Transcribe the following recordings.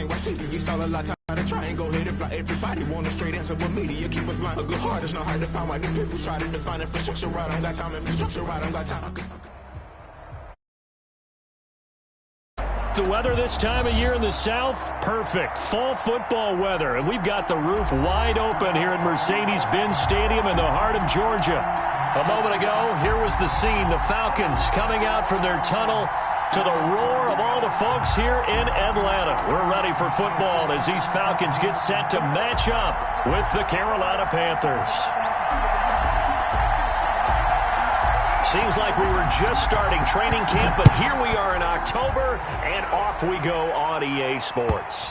can't watch TV. He saw a lot of time to try and go ahead and fly. Everybody want a straight answer with media. Keep us blind. A good heart is not hard to find. Why the people try to define infrastructure right? I don't got time. Infrastructure right? I don't got time. The weather this time of year in the South, perfect. Fall football weather, and we've got the roof wide open here at Mercedes-Benz Stadium in the heart of Georgia. A moment ago, here was the scene. The Falcons coming out from their tunnel to the roar of all the folks here in Atlanta. We're ready for football as these Falcons get set to match up with the Carolina Panthers. Seems like we were just starting training camp, but here we are in October, and off we go on EA Sports.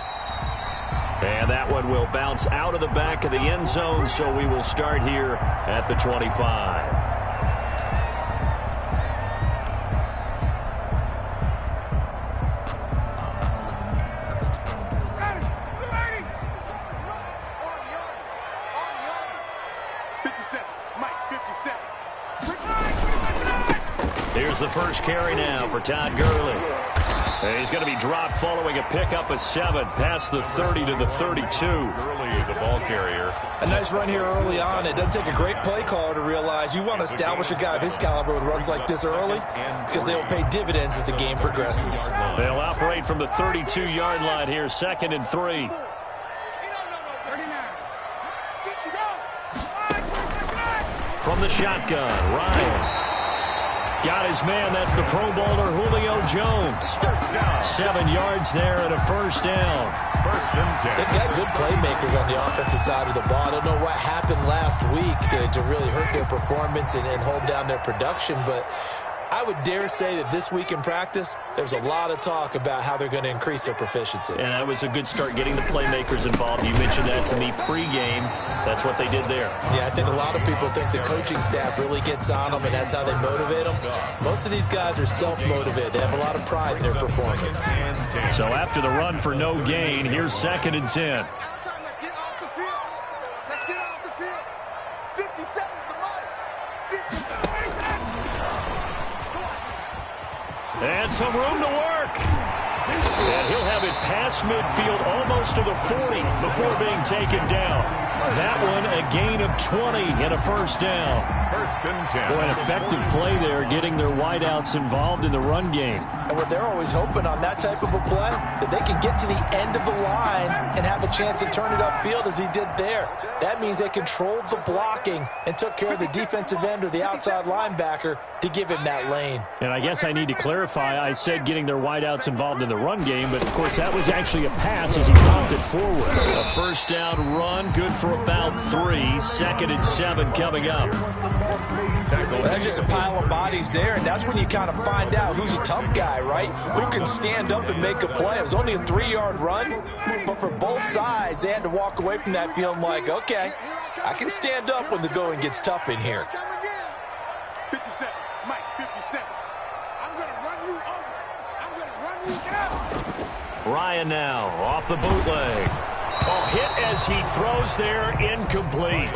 And that one will bounce out of the back of the end zone, so we will start here at the 25. Here's the first carry now for Todd Gurley. And he's going to be dropped following a pickup of 7 past the 30 to the 32. Gurley, the ball carrier. A nice run here early on. It doesn't take a great play caller to realize you want to establish a guy of his caliber with runs like this early because they'll pay dividends as the game progresses. They'll operate from the 32-yard line here, 2nd and 3. From the shotgun, Ryan. Got his man. That's the Pro Bowler Julio Jones. 7 yards there and a first down. First and 10. They've got good playmakers on the offensive side of the ball. I don't know what happened last week to really hurt their performance and hold down their production, but I would dare say that this week in practice, there's a lot of talk about how they're going to increase their proficiency. And that was a good start getting the playmakers involved. You mentioned that to me pregame. That's what they did there. Yeah, I think a lot of people think the coaching staff really gets on them, and that's how they motivate them. Most of these guys are self-motivated. They have a lot of pride in their performance. So after the run for no gain, here's 2nd and 10. And some room to work. And he'll have it past midfield almost to the 40 before being taken down. That one a gain of 20 and a first down. First and 10. Boy, an effective play there, getting their wideouts involved in the run game. And what they're always hoping on that type of a play, that they can get to the end of the line and have a chance to turn it upfield as he did there. That means they controlled the blocking and took care of the defensive end or the outside linebacker to give him that lane. And I guess I need to clarify, I said getting their wideouts involved in the run game, but of course that was actually a pass as he popped it forward. A first down run, good for about 3. 2nd and 7 coming up. Well, there's just a pile of bodies there, and that's when you kind of find out who's a tough guy, right? Who can stand up and make a play. It was only a 3-yard run, but for both sides, they had to walk away from that feeling like, okay, I can stand up when the going gets tough in here. 57, Mike, 57. I'm going to run you over. I'm going to run you down. Ryan now off the bootleg. Oh, hit as he throws there, incomplete.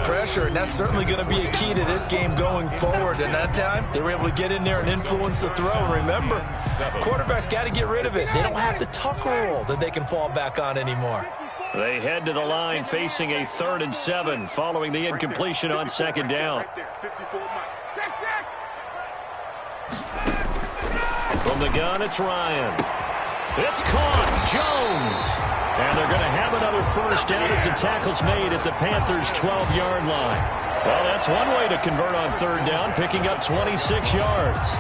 Pressure, and that's certainly going to be a key to this game going forward. And that time, they were able to get in there and influence the throw. And remember, quarterbacks got to get rid of it. They don't have the tuck rule that they can fall back on anymore. They head to the line facing a 3rd and 7 following the incompletion on 2nd down. From the gun, it's Ryan. It's caught. Jones. And they're going to have another first down as the tackle's made at the Panthers' 12-yard line. Well, that's one way to convert on 3rd down, picking up 26 yards.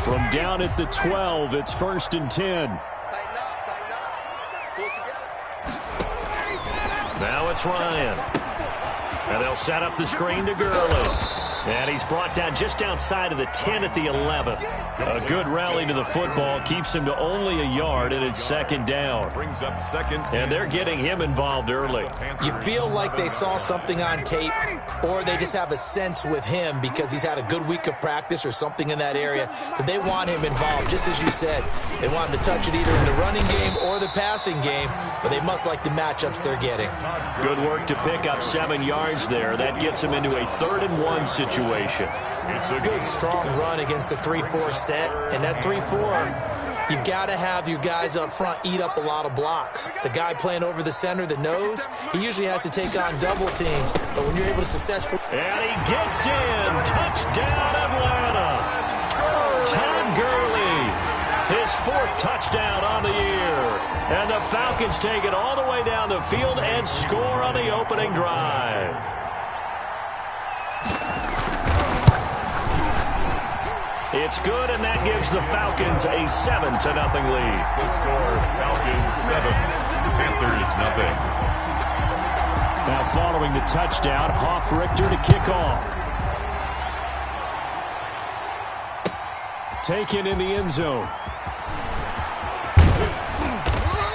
From down at the 12, it's 1st and 10. Now it's Ryan. And they'll set up the screen to Gurley. And he's brought down just outside of the 10 at the 11. A good rally to the football keeps him to only a yard, and it's 2nd down. Brings up 2nd. And they're getting him involved early. You feel like they saw something on tape or they just have a sense with him because he's had a good week of practice or something in that area that they want him involved. Just as you said, they want him to touch it either in the running game or the passing game, but they must like the matchups they're getting. Good work to pick up 7 yards there. That gets him into a 3rd-and-1 situation. It's a good, strong run against the 3-4 set, and that 3-4, you've got to have your guys up front eat up a lot of blocks. The guy playing over the center, the nose, he usually has to take on double teams, but when you're able to successfully... And he gets in. Touchdown, Atlanta. Tom Gurley, his 4th touchdown on the year. And the Falcons take it all the way down the field and score on the opening drive. It's good, and that gives the Falcons a 7-0 lead. The score, Falcons 7, Panthers nothing. Now following the touchdown, Hoff-Richter to kick off. Taken in the end zone.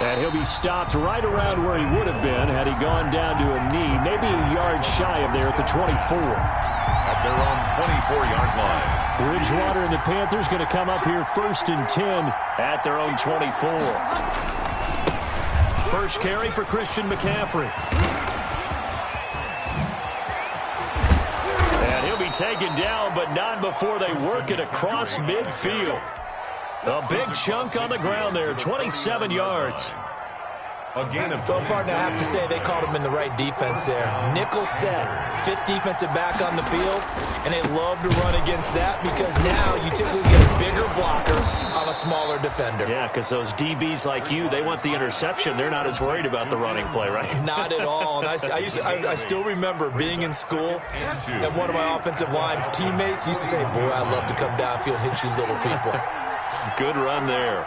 And he'll be stopped right around where he would have been had he gone down to a knee, maybe a yard shy of there at the 24. At their own 24-yard line. Bridgewater and the Panthers going to come up here 1st and 10 at their own 24. First carry for Christian McCaffrey. And he'll be taken down, but not before they work it across midfield. A big chunk on the ground there, 27 yards. A gain of Well, partner, I have to say they called him in the right defense there. Nickel set, 5th defensive back on the field, and they love to run against that because now you typically get a bigger blocker on a smaller defender. Yeah, because those DBs like you, they want the interception. They're not as worried about the running play, right? Not at all. And I still remember being in school, and one of my offensive line teammates used to say, boy, I'd love to come downfield and hit you little people. Good run there.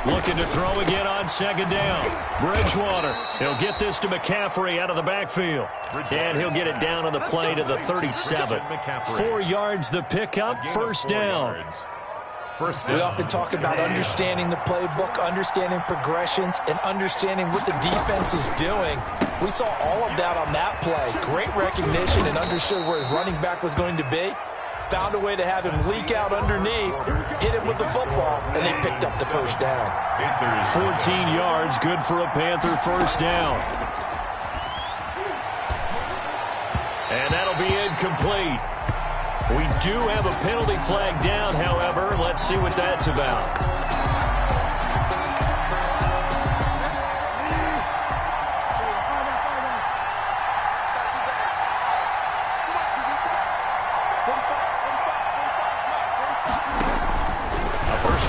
Looking to throw again on 2nd down. Bridgewater. He'll get this to McCaffrey out of the backfield. And he'll get it down on the play to the 37. 4 yards the pickup, 1st down. We often talk about understanding the playbook, understanding progressions, and understanding what the defense is doing. We saw all of that on that play. Great recognition and understood where his running back was going to be. Found a way to have him leak out underneath, hit him with the football, and they picked up the 1st down. 14 yards, good for a Panther 1st down. And that'll be incomplete. We do have a penalty flag down, however. Let's see what that's about.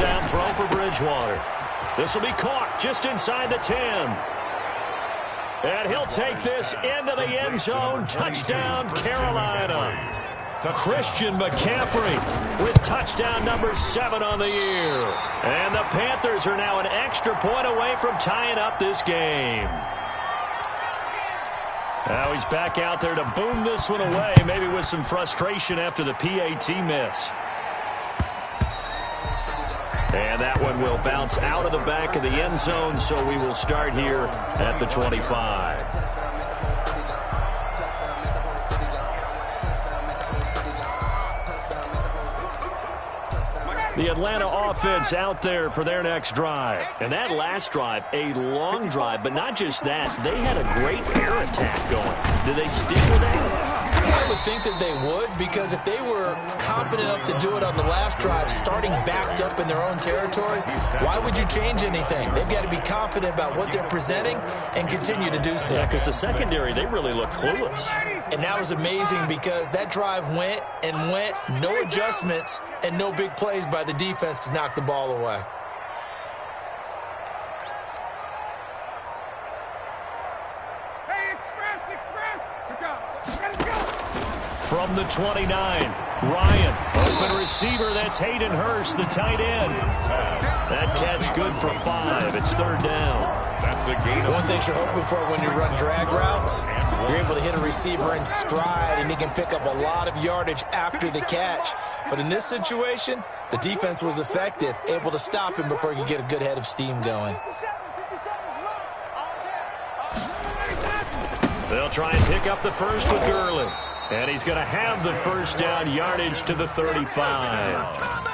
Down throw for Bridgewater. This will be caught just inside the 10. And he'll take this into the end zone. Touchdown, Carolina. Christian McCaffrey with touchdown number 7 on the year. And the Panthers are now an extra point away from tying up this game. Now he's back out there to boom this one away, maybe with some frustration after the PAT miss. And that one will bounce out of the back of the end zone, so we will start here at the 25. The Atlanta offense out there for their next drive. And that last drive, a long drive, but not just that. They had a great air attack going. Did they stick with that? I would think that they would, because if they were competent enough to do it on the last drive, starting backed up in their own territory, why would you change anything? They've got to be confident about what they're presenting and continue to do so. Yeah, because the secondary, they really look clueless. And that was amazing because that drive went and went, no adjustments and no big plays by the defense to knock the ball away. From the 29, Ryan, open receiver, that's Hayden Hurst, the tight end. That catch good for 5. It's 3rd down. That's a gain. One thing you're hoping for when you run drag routes, you're able to hit a receiver in stride, and he can pick up a lot of yardage after the catch. But in this situation, the defense was effective, able to stop him before he could get a good head of steam going. They'll try and pick up the first with Gurley. And he's going to have the first down, yardage to the 35.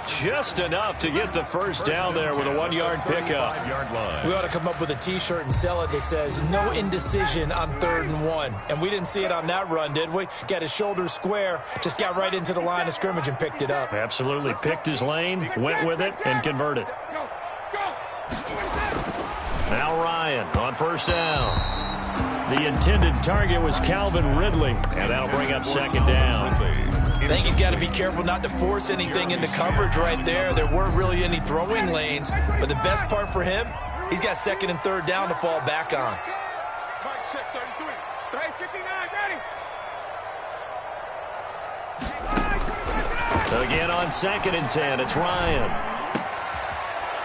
Just enough to get the first down there with a 1-yard pickup. We ought to come up with a T-shirt and sell it that says, no indecision on 3rd and 1. And we didn't see it on that run, did we? Got his shoulders square, just got right into the line of scrimmage and picked it up. Absolutely. Picked his lane, went with it, and converted. Now Ryan on first down. The intended target was Calvin Ridley, and that'll bring up 2nd down. I think he's got to be careful not to force anything into coverage right there. There weren't really any throwing lanes, but the best part for him, he's got 2nd and 3rd down to fall back on. Mike, check 33. 59, ready. Again on 2nd and 10, it's Ryan.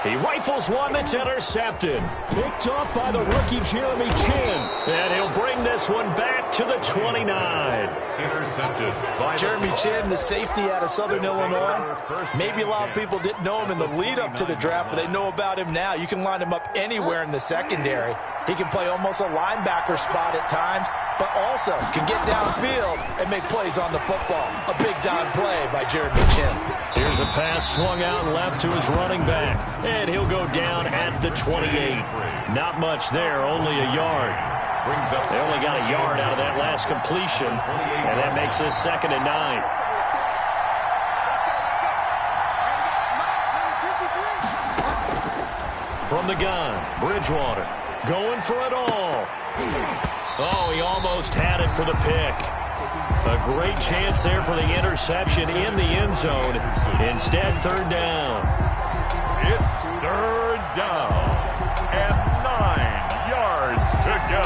He rifles one that's intercepted. Picked up by the rookie Jeremy Chin. And he'll bring this one back to the 29. Intercepted by Jeremy Chin, the safety out of Southern Illinois. Maybe a lot of people didn't know him in the lead-up to the draft, but they know about him now. You can line him up anywhere in the secondary. He can play almost a linebacker spot at times, but also can get downfield and make plays on the football. A big-time play by Jeremy Chin. Here's a pass swung out left to his running back, and he'll go down at the 28. Not much there, only a yard. They only got a yard out of that last completion, and that makes this 2nd and 9. From the gun, Bridgewater going for it all. Oh, he almost had it for the pick. A great chance there for the interception in the end zone. Instead, 3rd down. It's 3rd down and 9 yards to go.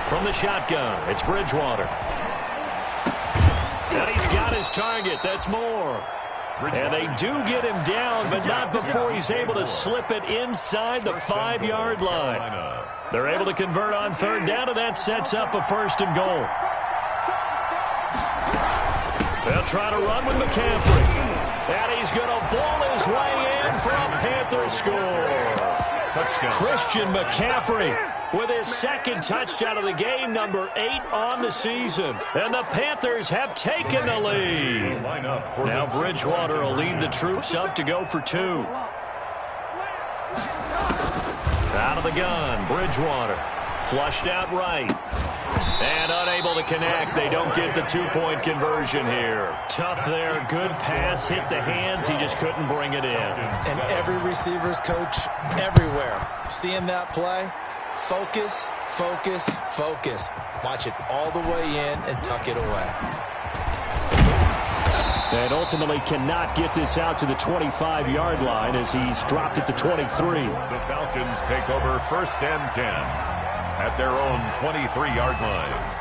From the shotgun, it's Bridgewater. And he's got his target. That's more. And they do get him down, but not before he's able to slip it inside the 5-yard line. They're able to convert on 3rd down, and that sets up a 1st and goal. They'll try to run with McCaffrey. And he's going to ball his way in for a Panther score. Touchdown. Christian McCaffrey with his 2nd touchdown of the game, number 8 on the season. And the Panthers have taken the lead. Now Bridgewater will lead the troops up to go for 2. Out of the gun, Bridgewater. Flushed out right. And unable to connect. They don't get the 2-point conversion here. Tough there. Good pass. Hit the hands. He just couldn't bring it in. And every receiver's coach everywhere. Seeing that play, focus, focus, focus. Watch it all the way in and tuck it away. And ultimately cannot get this out to the 25-yard line as he's dropped it to 23. The Falcons take over 1st and 10 at their own 23-yard line.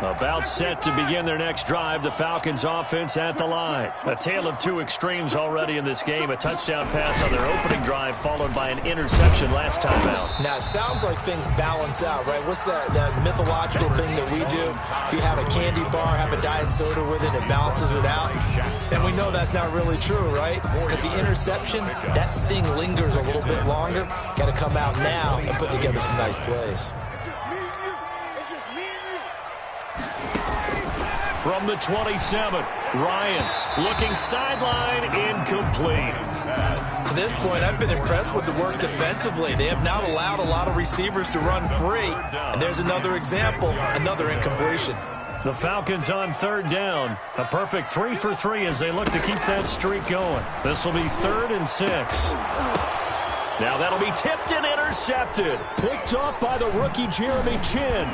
About set to begin their next drive, the Falcons offense at the line. A tale of 2 extremes already in this game. A touchdown pass on their opening drive followed by an interception last time out. Now, it sounds like things balance out, right? What's that mythological thing that we do? If you have a candy bar, have a diet soda with it, it balances it out. And we know that's not really true, right? Because the interception, that sting lingers a little bit longer. Got to come out now and put together some nice plays. From the 27, Ryan looking sideline, incomplete. To this point, I've been impressed with the work defensively. They have not allowed a lot of receivers to run free. And there's another example, another incompletion. The Falcons on 3rd down. A perfect 3 for 3 as they look to keep that streak going. This will be 3rd and 6. Now that'll be tipped and intercepted. Picked up by the rookie Jeremy Chin.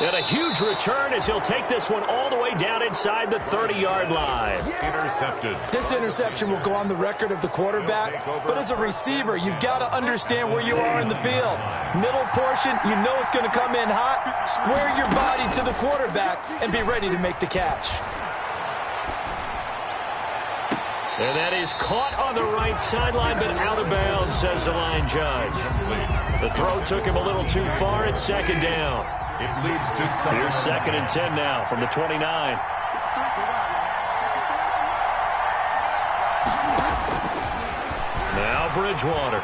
And a huge return as he'll take this one all the way down inside the 30-yard line. Intercepted. This interception will go on the record of the quarterback, but as a receiver, you've got to understand where you are in the field. Middle portion, you know it's going to come in hot. Square your body to the quarterback and be ready to make the catch. And that is caught on the right sideline, but out of bounds, says the line judge. The throw took him a little too far. It's 2nd down. It leads to second. Here's 2nd and 10 now from the 29. Now Bridgewater.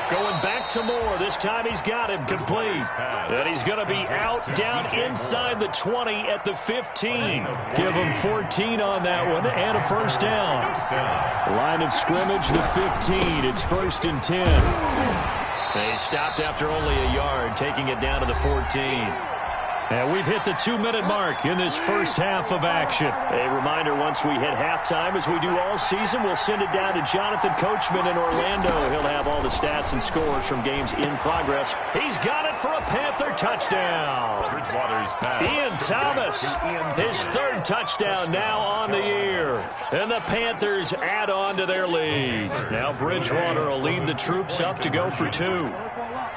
Going back to Moore. This time he's got him complete. And he's going to be out down inside the 20 at the 15. Give him 14 on that one and a first down. Line of scrimmage, the 15. It's 1st and 10. They stopped after only a yard, taking it down to the 14. And we've hit the 2-minute mark in this first half of action. A reminder, once we hit halftime, as we do all season, we'll send it down to Jonathan Coachman in Orlando. He'll have all the stats and scores from games in progress. He's got it for a Panther touchdown. Bridgewater's pass. Ian Thomas, his 3rd touchdown now on the year. And the Panthers add on to their lead. Now Bridgewater will lead the troops up to go for 2.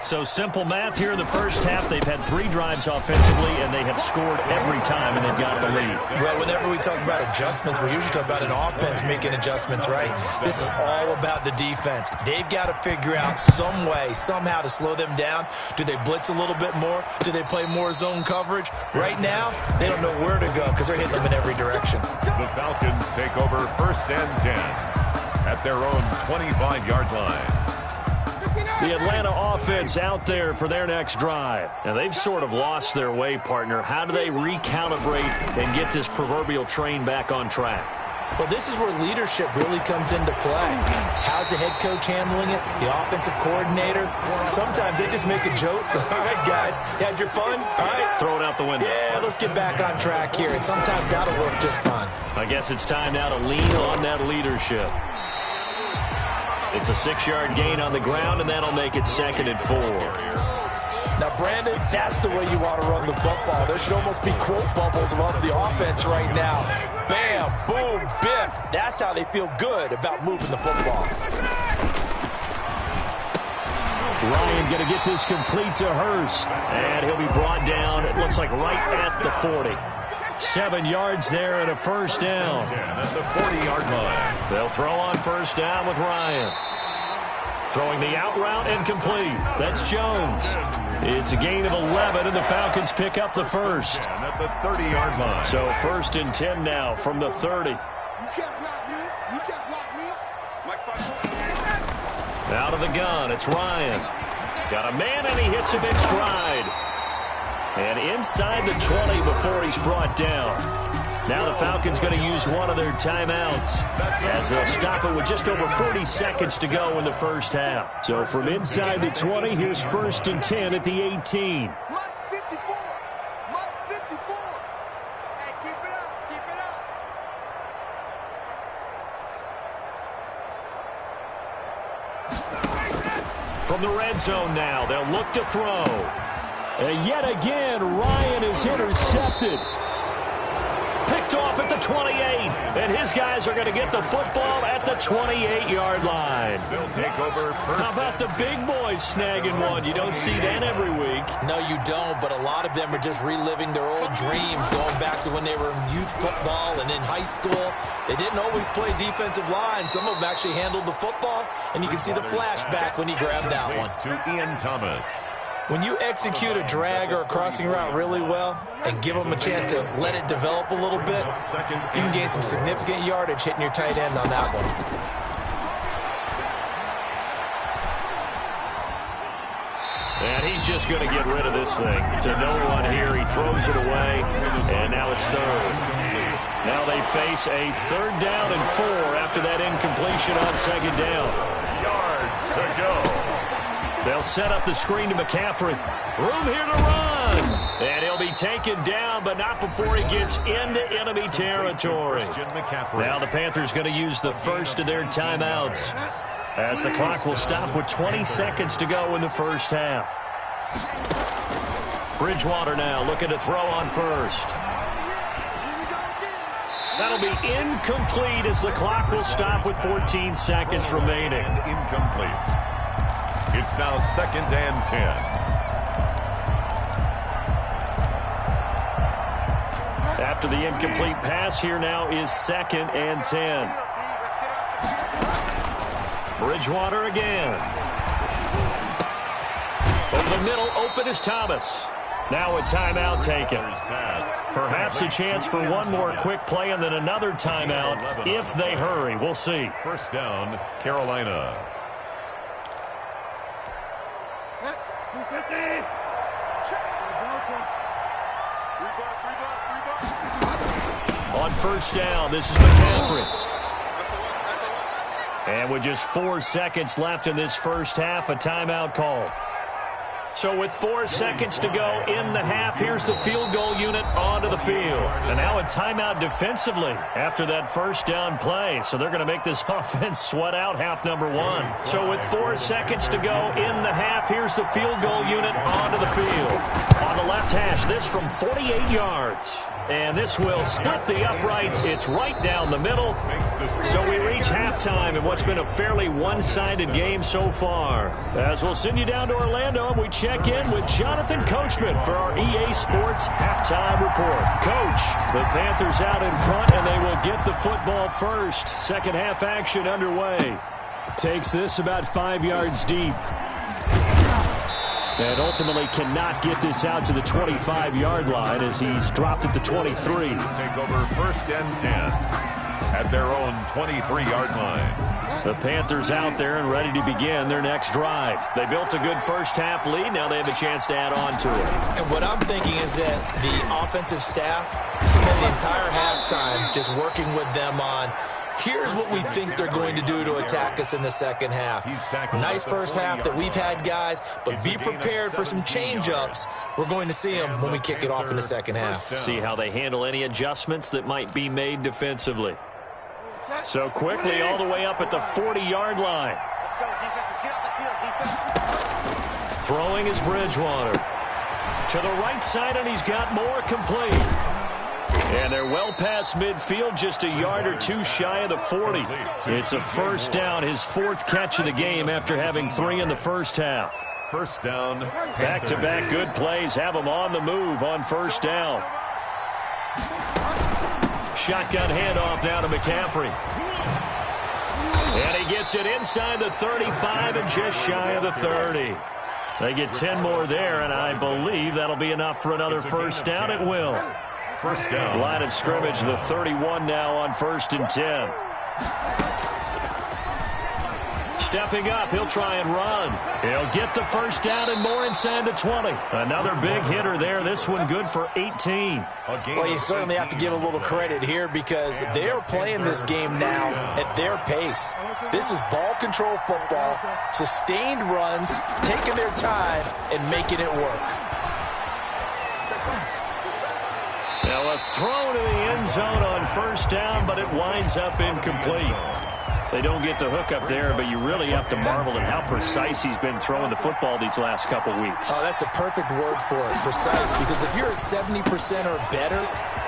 So simple math here in the first half. They've had 3 drives offensively, and they have scored every time, and they've got the lead. Well, whenever we talk about adjustments, we usually talk about an offense making adjustments, right? This is all about the defense. They've got to figure out some way, somehow to slow them down. Do they blitz a little bit more? Do they play more zone coverage? Right now, they don't know where to go because they're hitting them in every direction. The Falcons take over 1st and 10 at their own 25-yard line. The Atlanta offense out there for their next drive. And they've sort of lost their way, partner. How do they recalibrate and get this proverbial train back on track? Well, this is where leadership really comes into play. How's the head coach handling it? The offensive coordinator? Sometimes they just make a joke. All right, guys, had your fun? All right. Throw it out the window. Yeah, let's get back on track here. And sometimes that'll work just fine. I guess it's time now to lean on that leadership. It's a 6-yard gain on the ground, and that'll make it 2nd and 4. Now, Brandon, that's the way you want to run the football. There should almost be quote bubbles above the offense right now. Bam, boom, biff. That's how they feel good about moving the football. Ryan going to get this complete to Hurst. And he'll be brought down, it looks like right at the 40. 7 yards there and a first down. At the 40-yard line. They'll throw on first down with Ryan. Throwing the out route incomplete. That's Jones. It's a gain of 11, and the Falcons pick up the first. At the 30-yard line. So 1st and 10 now from the 30. You can't block me. You can't block me. Out of the gun, it's Ryan. Got a man, and he hits him in stride. And inside the 20 before he's brought down. Now the Falcons going to use one of their timeouts as they'll stop it with just over 40 seconds to go in the first half. So from inside the 20, here's 1st and 10 at the 18. Mike's 54. Mike's 54. Hey, keep it up. Keep it up. From the red zone now, they'll look to throw. And yet again, Ryan is intercepted. Picked off at the 28. And his guys are going to get the football at the 28-yard line. They'll take over first. How about the big boys snagging one? You don't see that every week. No, you don't, but a lot of them are just reliving their old dreams, going back to when they were in youth football and in high school. They didn't always play defensive line. Some of them actually handled the football, and you can see the flashback when he grabbed that one. To Ian Thomas. When you execute a drag or a crossing route really well and give them a chance to let it develop a little bit, you can gain some significant yardage hitting your tight end on that one. And he's just going to get rid of this thing. To no one here, he throws it away, and now it's 3rd. Now they face a 3rd down and 4 after that incompletion on 2nd down. Yards to go. They'll set up the screen to McCaffrey. Room here to run. And he'll be taken down, but not before he gets into enemy territory. Now the Panthers going to use the first of their timeouts, as the clock will stop with 20 seconds to go in the first half. Bridgewater now looking to throw on first. That'll be incomplete as the clock will stop with 14 seconds remaining. Incomplete. It's now 2nd and 10. After the incomplete pass, here now is 2nd and 10. Bridgewater again. Over the middle, open is Thomas. Now a timeout taken. Perhaps a chance for one more quick play and then another timeout if they hurry. We'll see. First down, Carolina. On first down, this is McCaffrey. And with just 4 seconds left in this first half, a timeout call. So with 4 seconds to go in the half, here's the field goal unit onto the field. And now a timeout defensively after that first down play. So they're going to make this offense sweat out half number one. So with 4 seconds to go in the half, here's the field goal unit onto the field. On the left hash, this from 48 yards. And this will split the uprights. It's right down the middle. So we reach halftime in what's been a fairly one-sided game so far. As we'll send you down to Orlando, and we check in with Jonathan Coachman for our EA Sports Halftime Report. Coach, the Panthers out in front, and they will get the football first. Second half action underway. Takes this about 5 yards deep. And ultimately cannot get this out to the 25-yard line as he's dropped at the 23. Take over first and 10 at their own 23-yard line. The Panthers out there and ready to begin their next drive. They built a good first half lead. Now they have a chance to add on to it. And what I'm thinking is that the offensive staff spent the entire halftime just working with them on here's what we think they're going to do to attack us in the second half. Nice first half that we've had, guys, but be prepared for some change-ups. We're going to see them when we kick it off in the second half. See how they handle any adjustments that might be made defensively. So quickly all the way up at the 40-yard line. Let's go, defense. Let's get out the field, defense. Throwing is Bridgewater. To the right side, and he's got more complete. And they're well past midfield, just a yard or two shy of the 40. It's a first down, his fourth catch of the game after having 3 in the first half. First down. Back-to-back good plays have him on the move on first down. Shotgun handoff now to McCaffrey. And he gets it inside the 35 and just shy of the 30. They get 10 more there, and I believe that'll be enough for another first down. It will. First down. Line of scrimmage, the 31 now on 1st and 10. Stepping up, he'll try and run. He'll get the first down and more inside the 20. Another big hitter there. This one good for 18. Well, you certainly have to give a little credit here because they're playing this game now at their pace. This is ball control football, sustained runs, taking their time, and making it work. Now a throw to the end zone on first down, but it winds up incomplete. They don't get the hook up there, but you really have to marvel at how precise he's been throwing the football these last couple weeks. Oh, that's a perfect word for it, precise, because if you're at 70% or better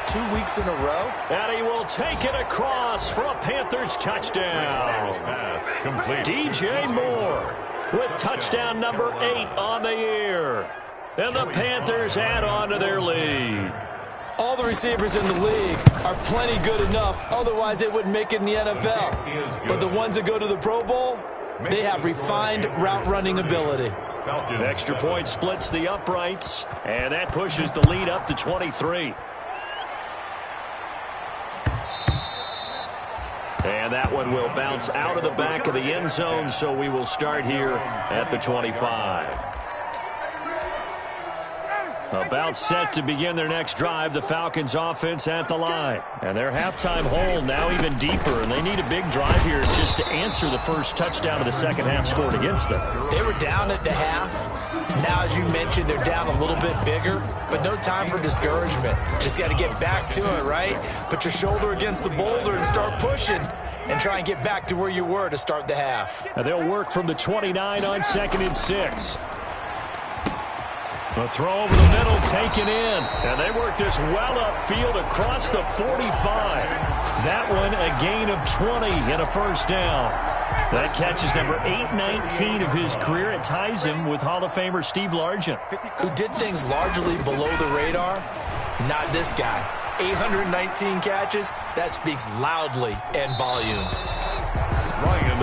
2 weeks in a row. And he will take it across for a Panthers touchdown. Pass complete. DJ Moore with touchdown number 8 on the year. And the Panthers add on to their lead. All the receivers in the league are plenty good enough. Otherwise, they wouldn't make it in the NFL. But the ones that go to the Pro Bowl, they have refined route running ability. Extra point splits the uprights, and that pushes the lead up to 23. And that one will bounce out of the back of the end zone, so we will start here at the 25. About set to begin their next drive, the Falcons offense at the line. And their halftime hole now even deeper, and they need a big drive here just to answer the first touchdown of the second half scored against them. They were down at the half. Now, as you mentioned, they're down a little bit bigger, but no time for discouragement. Just got to get back to it, right? Put your shoulder against the boulder and start pushing and try and get back to where you were to start the half. And they'll work from the 29 on 2nd and 6. A throw over the middle, taken in. And they work this well upfield across the 45. That one a gain of 20 and a first down. That catch is number 819 of his career. It ties him with Hall of Famer Steve Largent. Who did things largely below the radar? Not this guy. 819 catches, that speaks loudly in volumes.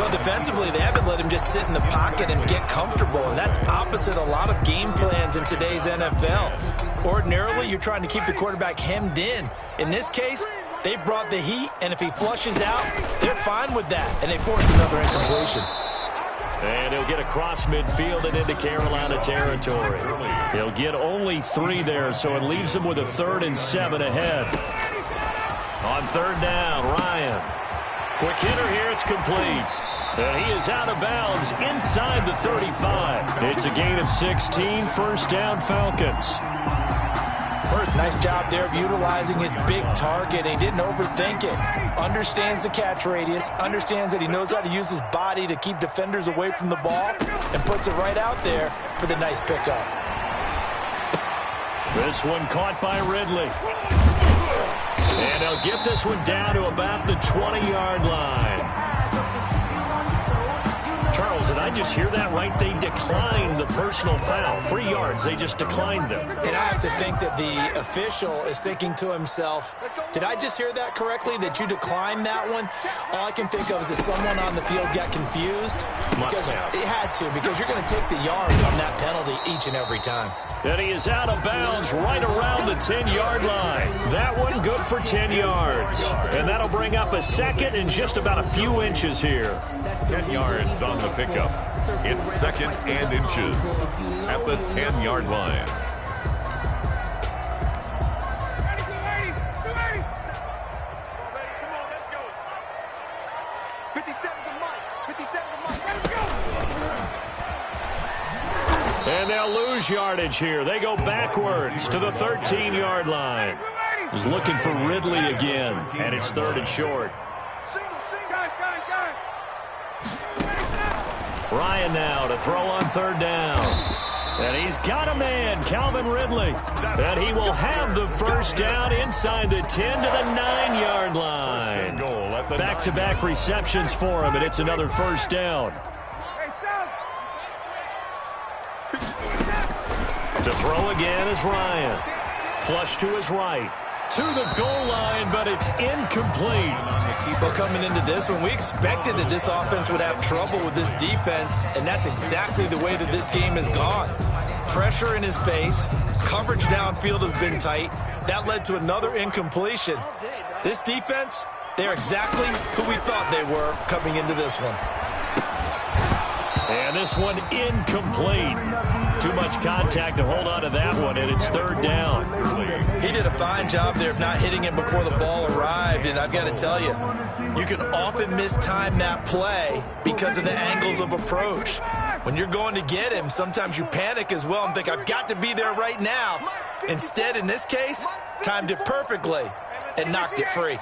Well, defensively, they haven't let him just sit in the pocket and get comfortable, and that's opposite a lot of game plans in today's NFL. Ordinarily, you're trying to keep the quarterback hemmed in. In this case, they brought the heat, and if he flushes out, they're fine with that, and they force another incompletion. And he'll get across midfield and into Carolina territory. He'll get only 3 there, so it leaves him with a 3rd and 7 ahead. On 3rd down, Ryan. Quick hitter here, it's complete. And he is out of bounds inside the 35. It's a gain of 16, 1st down Falcons. Nice job there of utilizing his big target. He didn't overthink it. Understands the catch radius, understands that he knows how to use his body to keep defenders away from the ball, and puts it right out there for the nice pickup. This one caught by Ridley. And they'll get this one down to about the 20-yard line. Charles, did I just hear that right? They declined the personal foul. 3 yards, they just declined them. And I have to think that the official is thinking to himself, did I just hear that correctly, that you declined that one? All I can think of is that someone on the field got confused. Because it had to, because you're going to take the yards on that penalty each and every time. And he is out of bounds right around the 10-yard line. That one good for 10 yards. And that'll bring up a 2nd and just about a few inches here. 10 yards on the pickup. It's 2nd and inches at the 10-yard line. And they'll lose yardage here. They go backwards to the 13-yard line. He's looking for Ridley again, and it's 3rd and short. Ryan now to throw on 3rd down. And he's got a man, Calvin Ridley. And he will have the 1st down inside the 10 to the 9-yard line. Back-to-back receptions for him, and it's another 1st down. To throw again is Ryan. Flush to his right. To the goal line, but it's incomplete. Well, coming into this one, we expected that this offense would have trouble with this defense, and that's exactly the way that this game has gone. Pressure in his face. Coverage downfield has been tight. That led to another incompletion. This defense, they're exactly who we thought they were coming into this one. And this one incomplete. Too much contact to hold on to that one, and it's 3rd down. He did a fine job there of not hitting him before the ball arrived, and I've got to tell you, you can often mistime that play because of the angles of approach. When you're going to get him, sometimes you panic as well and think, I've got to be there right now. Instead, in this case, timed it perfectly and knocked it free.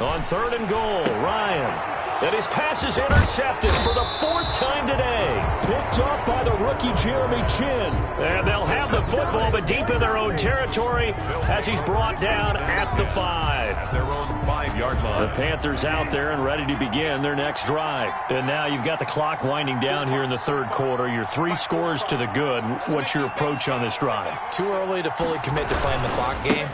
On 3rd and goal, Ryan. And his pass is intercepted for the 4th time today. Picked up by the rookie Jeremy Chin. And they'll have the football, but deep in their own territory as he's brought down at the 5. Their own 5-yard line. The Panthers out there and ready to begin their next drive. And now you've got the clock winding down here in the 3rd quarter. You're 3 scores to the good. What's your approach on this drive? Too early to fully commit to playing the clock game.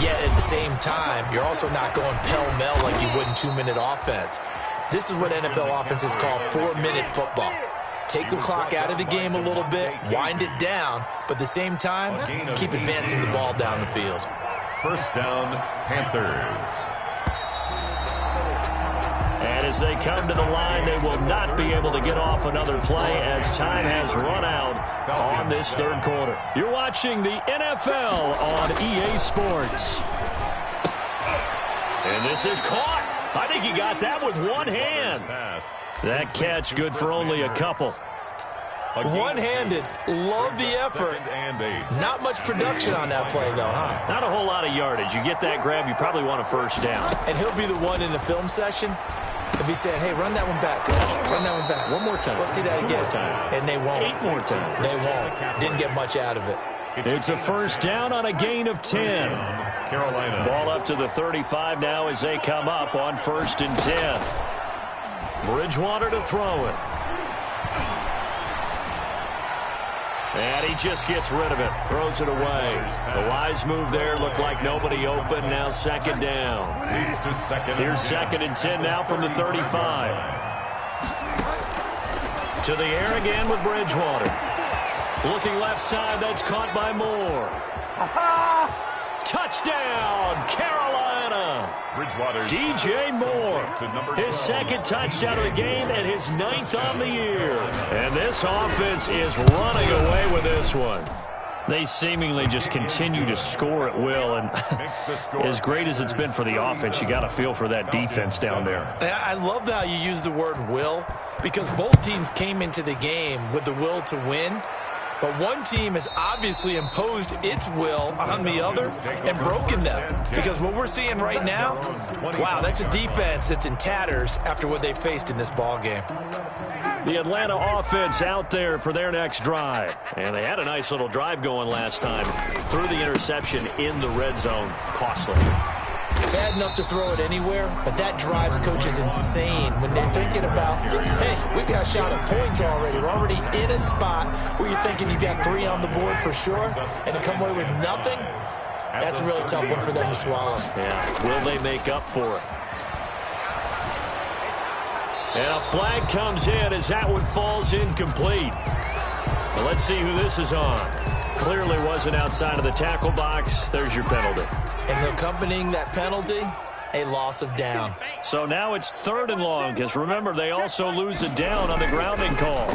Yet at the same time, you're also not going pell-mell like you would in 2-minute offense. This is what NFL offenses call 4-minute football. Take the clock out of the game a little bit, wind it down, but at the same time, keep advancing the ball down the field. 1st down, Panthers. And as they come to the line, they will not be able to get off another play as time has run out on this 3rd quarter. You're watching the NFL on EA Sports. And this is caught. I think he got that with one hand. That catch good for only a couple. One-handed. Love the effort. Not much production on that play, though, huh? Not a whole lot of yardage. You get that grab, you probably want a 1st down. And he'll be the one in the film session if he said, hey, run that one back, coach. Run that one back. One more time. Let's see that again. More time. And they won't. 8 more times. They won't. Didn't get much out of it. It's a 1st down on a gain of 10. Carolina. Ball up to the 35 now as they come up on 1st and 10. Bridgewater to throw it. And he just gets rid of it, throws it away. The wise move there, looked like nobody open, now second down. Leads to second. Here's second and 10 now from the 35. To the air again with Bridgewater. Looking left side, that's caught by Moore. Touchdown, Carolina! DJ Moore, his second touchdown of the game and his 9th on the year. And this offense is running away with this one. They seemingly just continue to score at will, and as great as it's been for the offense, you got to feel for that defense down there. I love how you use the word will, because both teams came into the game with the will to win. But one team has obviously imposed its will on the other and broken them. Because what we're seeing right now, wow, that's a defense that's in tatters after what they faced in this ballgame. The Atlanta offense out there for their next drive. And they had a nice little drive going last time. Threw the interception in the red zone. Costly. Bad enough to throw it anywhere, but that drives coaches insane when they're thinking about, hey, we got a shot at points already. We're already in a spot where you're thinking you got 3 on the board for sure, and to come away with nothing, that's a really tough one for them to swallow. Yeah, will they make up for it? And a flag comes in as that one falls incomplete. Well, let's see who this is on. Clearly wasn't outside of the tackle box. There's your penalty. And accompanying that penalty, a loss of down. So now it's 3rd and long, because remember, they also lose a down on the grounding call.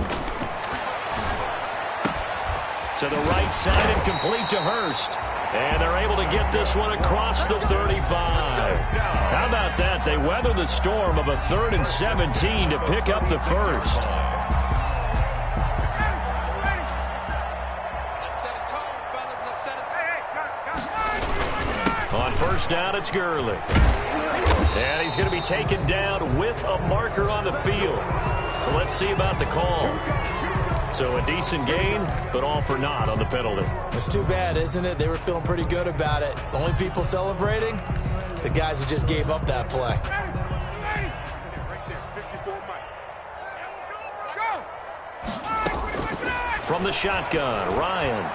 To the right side and complete to Hurst. And they're able to get this one across the 35. How about that? They weather the storm of a 3rd and 17 to pick up the first. On first down, it's Gurley. And he's going to be taken down with a marker on the field. So let's see about the call. So a decent gain, but all for naught on the penalty. It's too bad, isn't it? They were feeling pretty good about it. The only people celebrating, the guys who just gave up that play. From the shotgun, Ryan.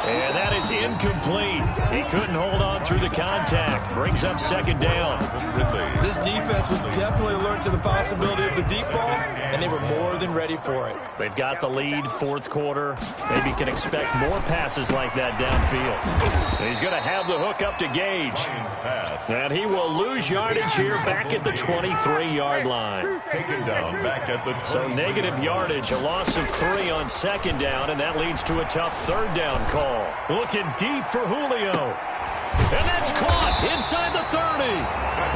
And that is incomplete. He couldn't hold on through the contact. Brings up second down. This defense was definitely alert to the possibility of the deep ball, and they were more than ready for it. They've got the lead, 4th quarter. Maybe can expect more passes like that downfield. And he's going to have the hook up to Gage. And he will lose yardage here back at the 23-yard line. Taken down back at the 20. So negative yardage, a loss of 3 on second down, and that leads to a tough 3rd down call. Looking deep for Julio. And that's caught inside the 30.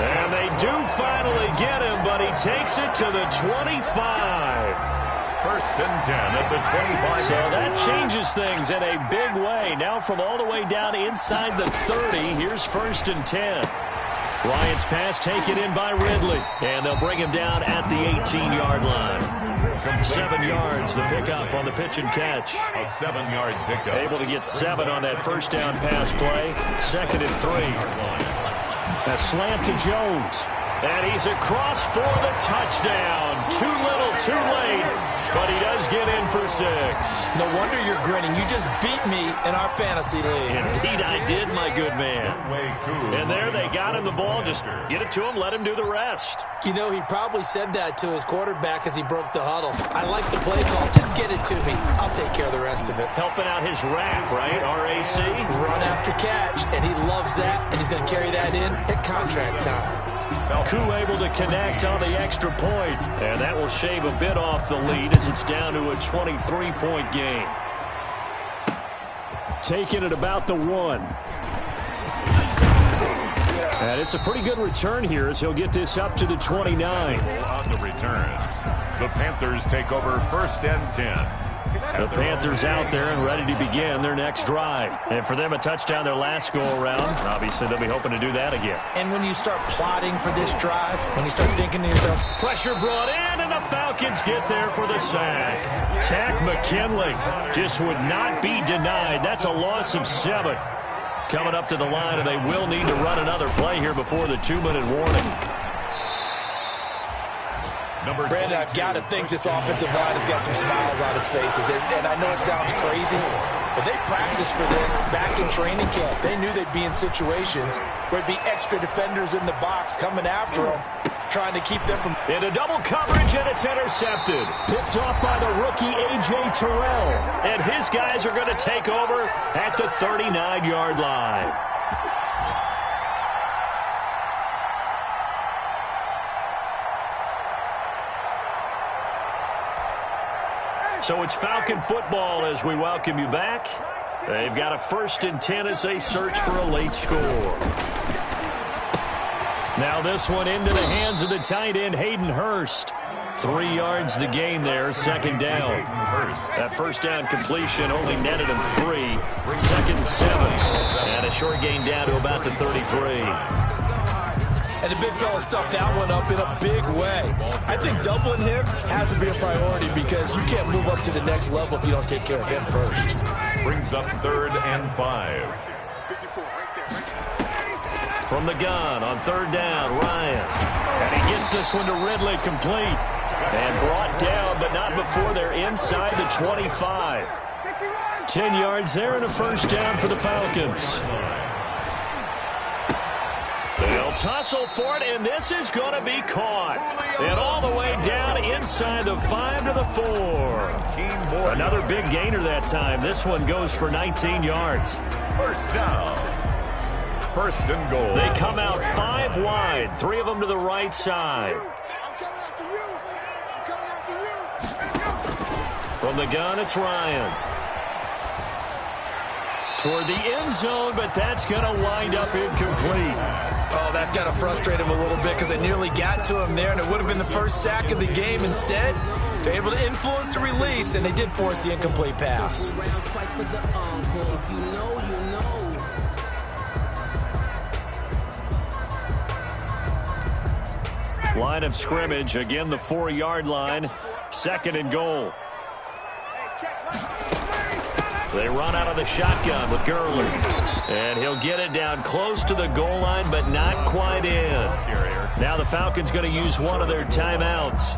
And they do finally get him, but he takes it to the 25. 1st and 10 at the 25. So that changes things in a big way. Now from all the way down inside the 30, here's 1st and 10. Ryan's pass taken in by Ridley. And they'll bring him down at the 18-yard line. 7 yards, the pickup on the pitch and catch. A 7-yard pickup. Able to get 7 on that first down pass play. 2nd and 3. A slant to Jones. And he's across for the touchdown. Too little, too late. But he does get in for 6. No wonder you're grinning. You just beat me in our fantasy league. Indeed I did, my good man. And there they got him the ball. Just get it to him, let him do the rest. You know, he probably said that to his quarterback as he broke the huddle. I like the play call. Just get it to me. I'll take care of the rest of it. Helping out his RAC, right? R-A-C? Run after catch. And he loves that. And he's going to carry that in at contract time. Koo able to connect on the extra point. And that will shave a bit off the lead as it's down to a 23-point game. Taking it about the 1. And it's a pretty good return here as he'll get this up to the 29. On the return, the Panthers take over 1st and 10. The Panthers out there and ready to begin their next drive. And for them, a touchdown their last go-around. Obviously, they'll be hoping to do that again. And when you start plotting for this drive, when you start thinking to yourself, pressure brought in, and the Falcons get there for the sack. Tack McKinley just would not be denied. That's a loss of 7. Coming up to the line, and they will need to run another play here before the 2-minute warning. Brandon, I've got to think this offensive line has got some smiles on its faces. And I know it sounds crazy, but they practiced for this back in training camp. They knew they'd be in situations where there'd be extra defenders in the box coming after them, trying to keep them from... Into double coverage, and it's intercepted. Picked off by the rookie A.J. Terrell. And his guys are going to take over at the 39-yard line. So it's Falcon football as we welcome you back. They've got a 1st and 10 as they search for a late score. Now this one into the hands of the tight end, Hayden Hurst. 3 yards the gain there, 2nd down. That 1st down completion only netted him 3. 2nd and 7. And a short gain down to about the 33. And the big fella stuffed that one up in a big way. I think doubling him has to be a priority because you can't move up to the next level if you don't take care of him first. Brings up 3rd and 5. From the gun on 3rd down, Ryan. And he gets this one to Ridley, complete. And brought down, but not before they're inside the 25. 10 yards there and a 1st down for the Falcons. They'll tussle for it, and this is going to be caught. And all the way down inside the 5 to the 4. Another big gainer that time. This one goes for 19 yards. 1st down. 1st and goal. They come out 5 wide, 3 of them to the right side. From the gun, it's Ryan. Toward the end zone, but that's going to wind up incomplete. Oh, that's got to frustrate him a little bit because they nearly got to him there, and it would have been the 1st sack of the game. Instead, they're able to influence the release, and they did force the incomplete pass. Line of scrimmage, again the 4-yard line, 2nd and goal. They run out of the shotgun with Gurley. And he'll get it down close to the goal line, but not quite in. Now the Falcons going to use one of their timeouts,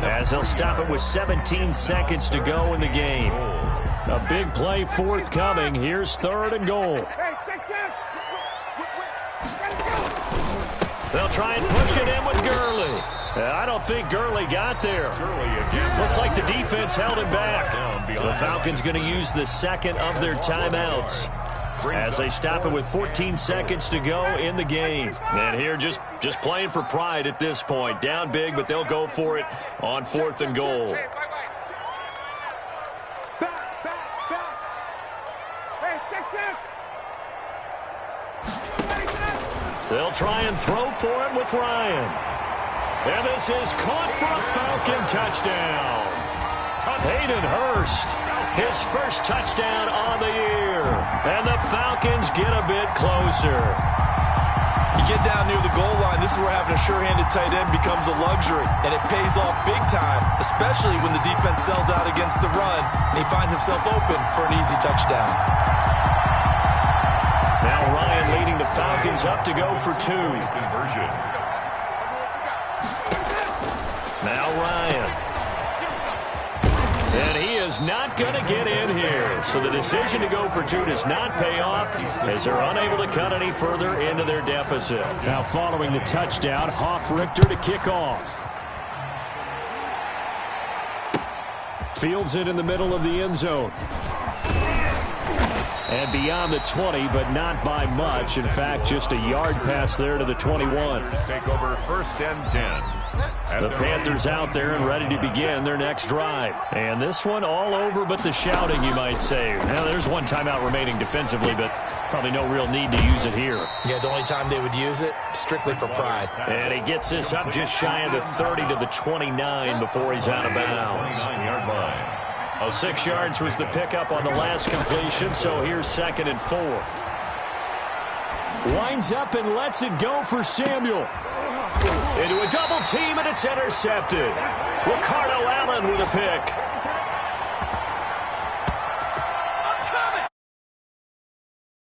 as they'll stop it with 17 seconds to go in the game. A big play forthcoming. Here's 3rd and goal. They'll try and push it in with Gurley. I don't think Gurley got there. Looks like the defense held him back. The Falcons going to use the 2nd of their timeouts as they stop it with 14 seconds to go in the game. And here just playing for pride at this point. Down big, but they'll go for it on 4th and goal. They'll try and throw for it with Ryan. And this is caught for a Falcon touchdown. Hayden Hurst, his 1st touchdown on the year. And the Falcons get a bit closer. You get down near the goal line, this is where having a sure-handed tight end becomes a luxury. And it pays off big time, especially when the defense sells out against the run and he finds himself open for an easy touchdown. Now Ryan leading the Falcons up to go for 2. Now Ryan. And he is not going to get in here. So the decision to go for 2 does not pay off as they're unable to cut any further into their deficit. Now following the touchdown, Hoff-Richter to kick off. Fields it in the middle of the end zone. And beyond the 20, but not by much. In fact, just a yard pass there to the 21. Take over 1st and 10. The Panthers out there and ready to begin their next drive. And this one all over but the shouting, you might say. Now, there's one timeout remaining defensively, but probably no real need to use it here. Yeah, the only time they would use it, strictly for pride. And he gets this up just shy of the 30 to the 29 before he's out of bounds. 29-yard line. 6 yards was the pickup on the last completion, so here's 2nd and 4. Winds up and lets it go for Samuel. Into a double team, and it's intercepted. Ricardo Allen with a pick.